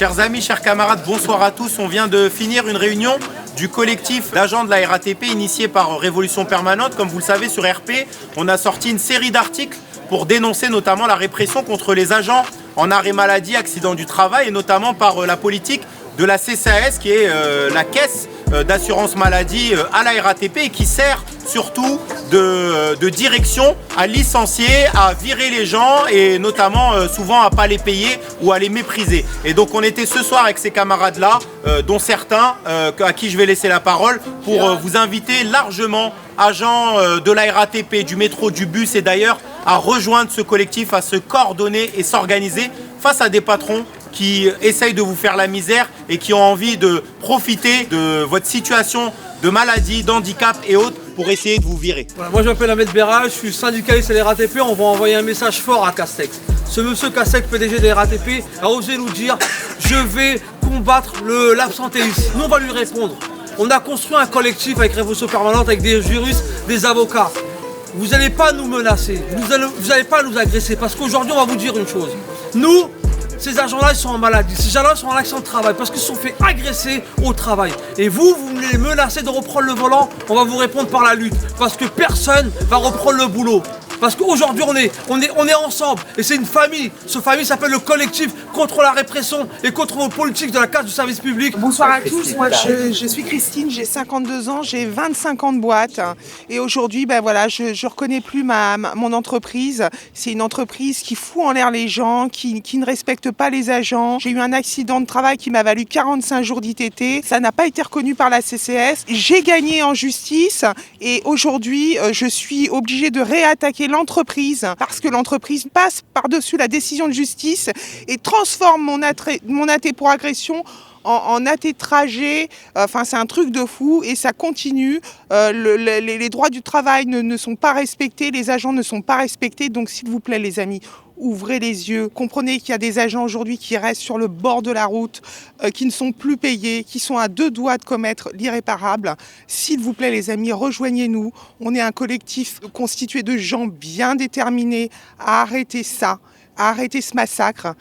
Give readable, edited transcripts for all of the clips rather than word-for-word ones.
Chers amis, chers camarades, bonsoir à tous. On vient de finir une réunion du collectif d'agents de la RATP initié par Révolution Permanente. Comme vous le savez, sur RP, on a sorti une série d'articles pour dénoncer notamment la répression contre les agents en arrêt maladie, accident du travail, et notamment par la politique de la CCAS, qui est la caisse d'assurance maladie à la RATP et qui sert surtout de direction à licencier, à virer les gens et notamment souvent à ne pas les payer ou à les mépriser. Et donc on était ce soir avec ces camarades-là, dont certains à qui je vais laisser la parole, pour vous inviter largement, agents de la RATP, du métro, du bus et d'ailleurs, à rejoindre ce collectif, à se coordonner et s'organiser face à des patrons qui essayent de vous faire la misère et qui ont envie de profiter de votre situation de maladie, d'handicap et autres pour essayer de vous virer. Voilà, moi je m'appelle Ahmed Berra, je suis syndicaliste à la RATP. On va envoyer un message fort à Castex. Ce monsieur Castex, PDG de la RATP, a osé nous dire « Je vais combattre l'absentéisme ». Nous on va lui répondre. On a construit un collectif avec Révolution Permanente, avec des juristes, des avocats. Vous n'allez pas nous menacer, vous n'allez pas nous agresser, parce qu'aujourd'hui on va vous dire une chose. Nous, ces agents-là, ils sont en maladie, ces gens-là sont en accident de travail parce qu'ils se sont fait agresser au travail. Et vous les menacez de reprendre le volant, on va vous répondre par la lutte. Parce que personne va reprendre le boulot. Parce qu'aujourd'hui, on est ensemble et c'est une famille. Cette famille s'appelle le collectif contre la répression et contre vos politiques de la casse du service public. Bonsoir à tous, moi je suis Christine, j'ai 52 ans, j'ai 25 ans de boîte. Et aujourd'hui, ben voilà, je reconnais plus mon entreprise. C'est une entreprise qui fout en l'air les gens, qui ne respecte pas les agents. J'ai eu un accident de travail qui m'a valu 45 jours d'ITT. Ça n'a pas été reconnu par la CCS. J'ai gagné en justice et aujourd'hui, je suis obligée de réattaquer l'entreprise parce que l'entreprise passe par-dessus la décision de justice et transforme mon AT pour agression en AT trajet. Enfin, c'est un truc de fou et ça continue. Les droits du travail ne sont pas respectés, les agents ne sont pas respectés. Donc, s'il vous plaît, les amis, ouvrez les yeux. Comprenez qu'il y a des agents aujourd'hui qui restent sur le bord de la route, qui ne sont plus payés, qui sont à deux doigts de commettre l'irréparable. S'il vous plaît, les amis, rejoignez-nous. On est un collectif constitué de gens bien déterminés à arrêter ça, à arrêter ce massacre.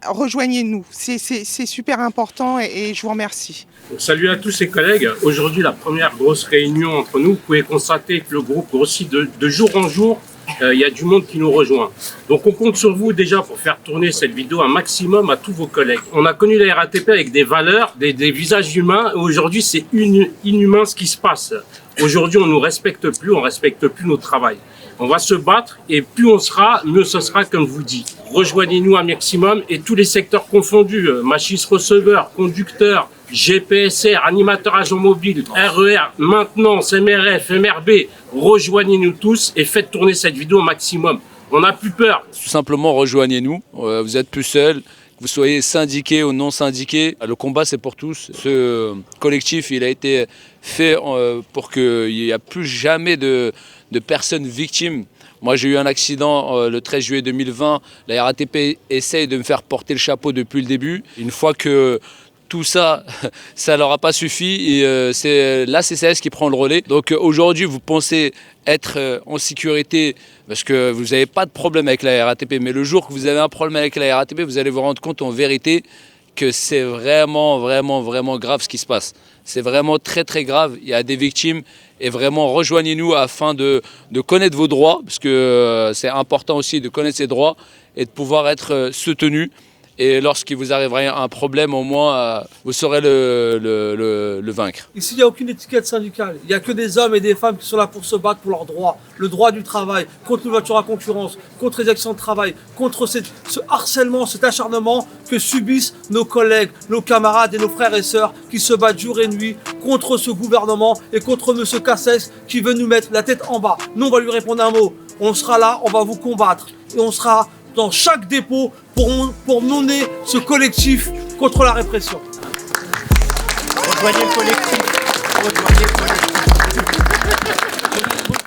Rejoignez-nous, c'est super important et je vous remercie. Salut à tous ces collègues. Aujourd'hui, la première grosse réunion entre nous. Vous pouvez constater que le groupe grossit de jour en jour. Il y a du monde qui nous rejoint. Donc on compte sur vous déjà pour faire tourner cette vidéo un maximum à tous vos collègues. On a connu la RATP avec des valeurs, des visages humains. Aujourd'hui, c'est inhumain ce qui se passe. Aujourd'hui, on ne nous respecte plus, on ne respecte plus notre travail. On va se battre et plus on sera, mieux ce sera comme vous dit. Rejoignez-nous un maximum et tous les secteurs confondus, machistes receveurs, conducteurs, GPSR, animateurs agents mobiles, RER, maintenance, MRF, MRB, rejoignez-nous tous et faites tourner cette vidéo au maximum. On n'a plus peur. Tout simplement, rejoignez-nous. Vous n'êtes plus seuls. Que vous soyez syndiqués ou non syndiqués, le combat c'est pour tous. Ce collectif, il a été fait pour qu'il n'y ait plus jamais de personnes victimes. Moi, j'ai eu un accident le 13 juillet 2020. La RATP essaye de me faire porter le chapeau depuis le début. Une fois que tout ça, ça leur a pas suffi et c'est la CCS qui prend le relais. Donc aujourd'hui, vous pensez être en sécurité parce que vous n'avez pas de problème avec la RATP. Mais le jour que vous avez un problème avec la RATP, vous allez vous rendre compte en vérité que c'est vraiment grave ce qui se passe. C'est vraiment très grave. Il y a des victimes et vraiment rejoignez-nous afin de connaître vos droits parce que c'est important aussi de connaître ses droits et de pouvoir être soutenu. Et lorsqu'il vous arrivera un problème, au moins, vous saurez le vaincre. Ici, il n'y a aucune étiquette syndicale. Il n'y a que des hommes et des femmes qui sont là pour se battre pour leurs droits. Le droit du travail, contre les voitures à concurrence, contre les accidents de travail, contre ce harcèlement, cet acharnement que subissent nos collègues, nos camarades et nos frères et sœurs qui se battent jour et nuit contre ce gouvernement et contre M. Castex qui veut nous mettre la tête en bas. Nous, on va lui répondre un mot. On sera là, on va vous combattre. Et on sera dans chaque dépôt pour mener ce collectif contre la répression. Rejoignez le collectif. Rejoignez le collectif.